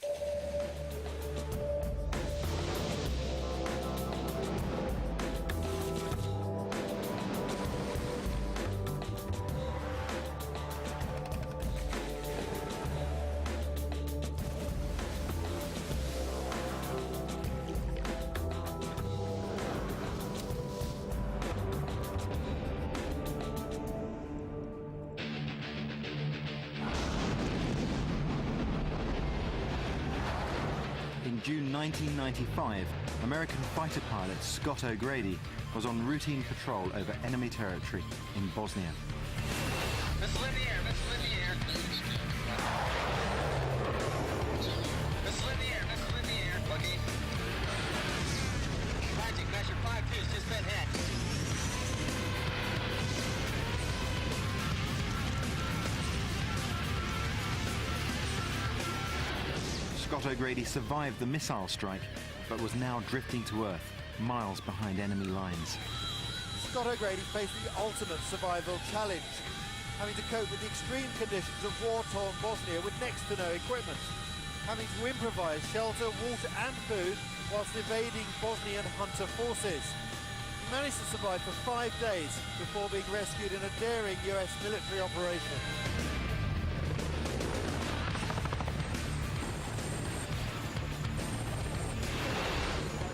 In June 1995, American fighter pilot Scott O'Grady was on routine patrol over enemy territory in Bosnia. Missile in the air, missile in the air. Missile in the air, missile in the air. Lucky. Magic measure 5-2's just been hit. Scott O'Grady survived the missile strike, but was now drifting to Earth, miles behind enemy lines. Scott O'Grady faced the ultimate survival challenge, having to cope with the extreme conditions of war-torn Bosnia with next to no equipment, having to improvise shelter, water and food whilst evading Bosnian hunter forces. He managed to survive for 5 days before being rescued in a daring US military operation.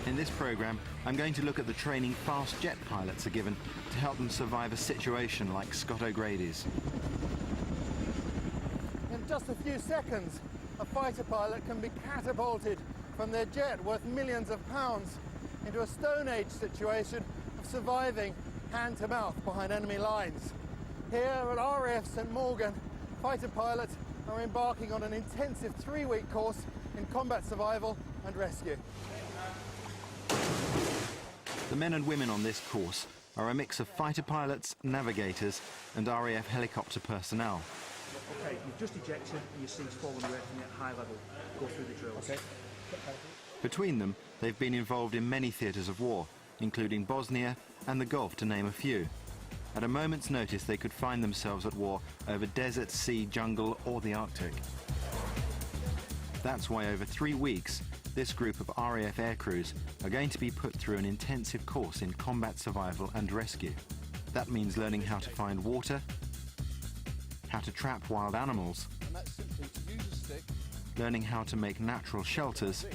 In this programme, I'm going to look at the training fast jet pilots are given to help them survive a situation like Scott O'Grady's. In just a few seconds, a fighter pilot can be catapulted from their jet worth millions of pounds into a Stone Age situation of surviving hand-to-mouth behind enemy lines. Here at RAF St Morgan, fighter pilots are embarking on an intensive 3-week course in combat survival and rescue. The men and women on this course are a mix of fighter pilots, navigators and RAF helicopter personnel. Okay, you've just ejected and your seat's fallen away from you at high level. Go through the drills. Okay. Between them, they've been involved in many theatres of war, including Bosnia and the Gulf, to name a few. At a moment's notice, they could find themselves at war over desert, sea, jungle or the Arctic. That's why over 3 weeks, this group of RAF aircrews are going to be put through an intensive course in combat survival and rescue. That means learning how to find water, how to trap wild animals, And that's simply to use a stick. learning how to make natural shelters,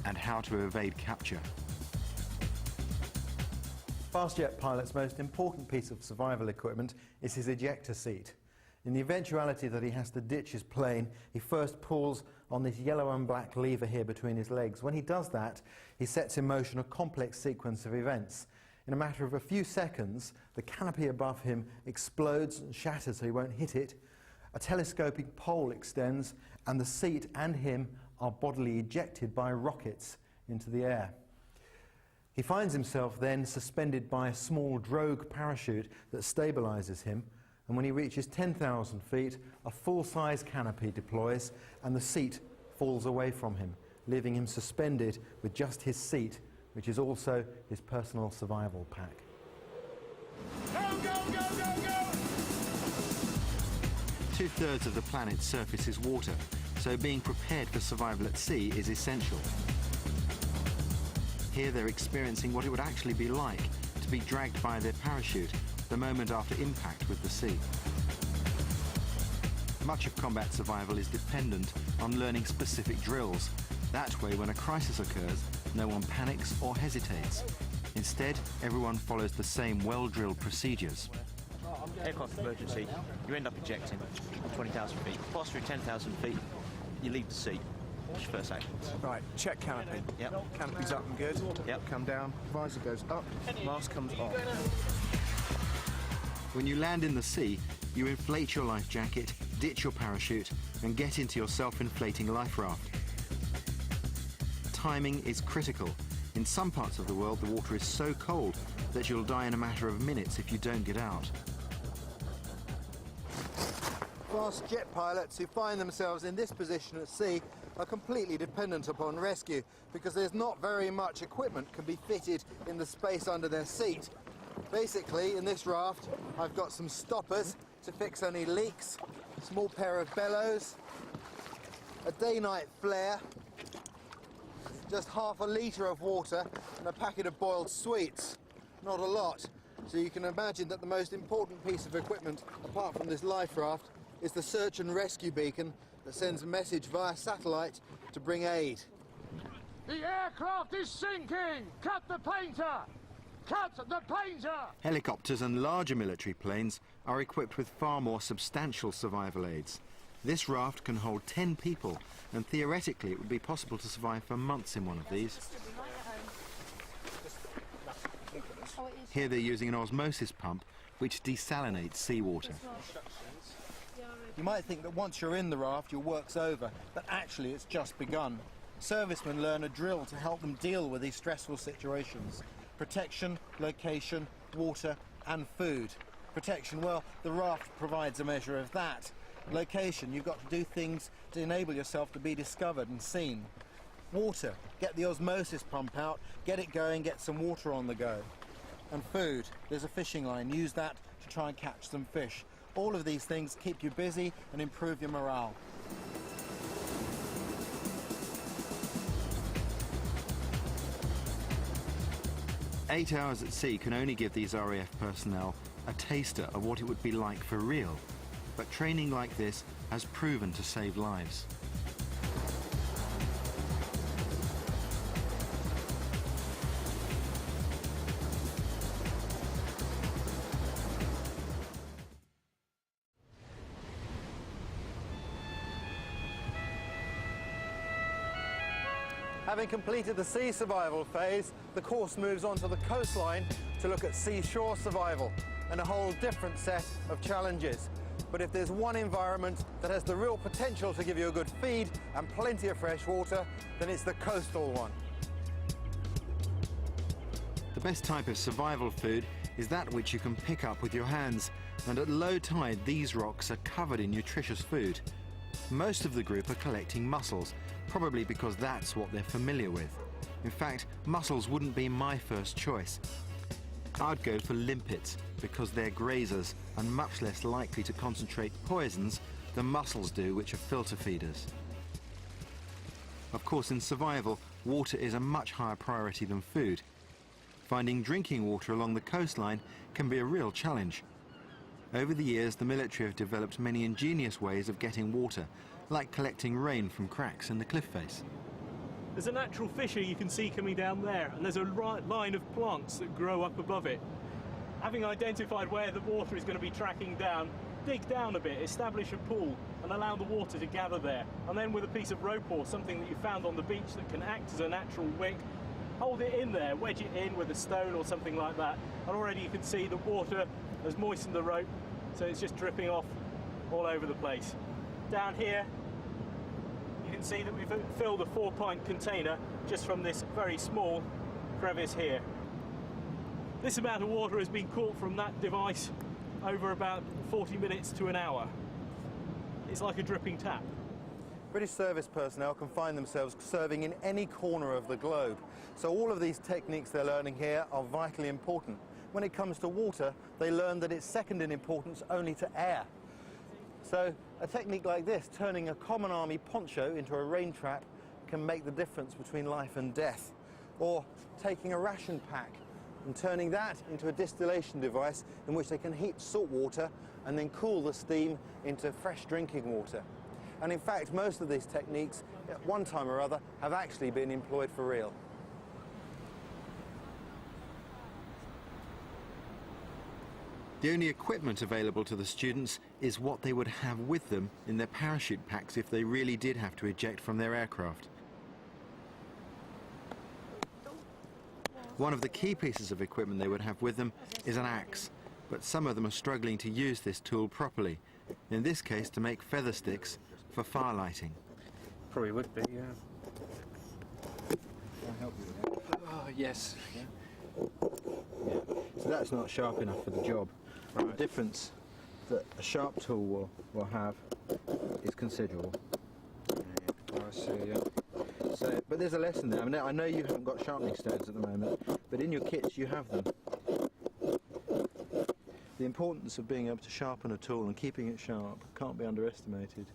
and how to evade capture. Fast jet pilot's most important piece of survival equipment is his ejector seat. In the eventuality that he has to ditch his plane, he first pulls on this yellow and black lever here between his legs. When he does that, he sets in motion a complex sequence of events. In a matter of a few seconds, the canopy above him explodes and shatters so he won't hit it. A telescoping pole extends, and the seat and him are bodily ejected by rockets into the air. He finds himself then suspended by a small drogue parachute that stabilises him, and when he reaches 10,000 feet, a full-size canopy deploys and the seat falls away from him, leaving him suspended with just his seat, which is also his personal survival pack. Go, go, go, go, go! 2/3 of the planet's surface is water, so being prepared for survival at sea is essential. Here they're experiencing what it would actually be like to be dragged by their parachute the moment after impact with the sea. Much of combat survival is dependent on learning specific drills. That way, when a crisis occurs, no one panics or hesitates. Instead, everyone follows the same well-drilled procedures. Aircraft emergency, you end up ejecting 20,000 feet. Pass through 10,000 feet, you leave the seat. What's your first action? Right, check canopy. Yep. Canopy's up and good. Yep. Come down, visor goes up, mask comes off. When you land in the sea, you inflate your life jacket, ditch your parachute, and get into your self-inflating life raft. Timing is critical. In some parts of the world, the water is so cold that you'll die in a matter of minutes if you don't get out. Fast jet pilots who find themselves in this position at sea are completely dependent upon rescue because there's not very much equipment can be fitted in the space under their seat. Basically, in this raft, I've got some stoppers to fix any leaks, a small pair of bellows, a day-night flare, just half a litre of water and a packet of boiled sweets. Not a lot. So you can imagine that the most important piece of equipment, apart from this life raft, is the search and rescue beacon that sends a message via satellite to bring aid. The aircraft is sinking! Cut the painter! Cut the painter! Helicopters and larger military planes are equipped with far more substantial survival aids. This raft can hold 10 people, and theoretically it would be possible to survive for months in one of these. Here they're using an osmosis pump which desalinates seawater. You might think that once you're in the raft your work's over, but actually it's just begun. Servicemen learn a drill to help them deal with these stressful situations. Protection, location, water and food. Protection, well, the raft provides a measure of that. Location, you've got to do things to enable yourself to be discovered and seen. Water, get the osmosis pump out, get it going, get some water on the go. And food, there's a fishing line, use that to try and catch some fish. All of these things keep you busy and improve your morale. "8 hours at sea can only give these RAF personnel a taster of what it would be like for real. But training like this has proven to save lives. Having completed the sea survival phase, the course moves on to the coastline to look at seashore survival and a whole different set of challenges. But if there's one environment that has the real potential to give you a good feed and plenty of fresh water, then it's the coastal one. The best type of survival food is that which you can pick up with your hands, and at low tide these rocks are covered in nutritious food. Most of the group are collecting mussels, probably because that's what they're familiar with. In fact, mussels wouldn't be my first choice. I'd go for limpets because they're grazers and much less likely to concentrate poisons than mussels do, which are filter feeders. Of course, in survival, water is a much higher priority than food. Finding drinking water along the coastline can be a real challenge. Over the years, the military have developed many ingenious ways of getting water, like collecting rain from cracks in the cliff face. There's a natural fissure you can see coming down there, and there's a line of plants that grow up above it. Having identified where the water is going to be tracking down, dig down a bit, establish a pool, and allow the water to gather there. And then with a piece of rope or something that you found on the beach that can act as a natural wick, hold it in there, wedge it in with a stone or something like that. And already you can see the water has moistened the rope, so it's just dripping off all over the place. Down here, you can see that we've filled a 4-pint container just from this very small crevice here. This amount of water has been caught from that device over about 40 minutes to an hour. It's like a dripping tap. British service personnel can find themselves serving in any corner of the globe. So all of these techniques they're learning here are vitally important. When it comes to water, they learn that it's second in importance only to air. So a technique like this, turning a common army poncho into a rain trap, can make the difference between life and death. Or taking a ration pack and turning that into a distillation device in which they can heat salt water and then cool the steam into fresh drinking water. And in fact, most of these techniques, at one time or other, have actually been employed for real. The only equipment available to the students is what they would have with them in their parachute packs if they really did have to eject from their aircraft. One of the key pieces of equipment they would have with them is an axe, but some of them are struggling to use this tool properly, in this case to make feather sticks for fire lighting. Probably would be, yeah. Can I help you with that? Oh, yes. Yeah. So that's not sharp enough for the job. Right. The difference that a sharp tool will have is considerable. Oh, I see, yeah. So, but there's a lesson there. I mean, I know you haven't got sharpening stones at the moment, but in your kits you have them. The importance of being able to sharpen a tool and keeping it sharp can't be underestimated.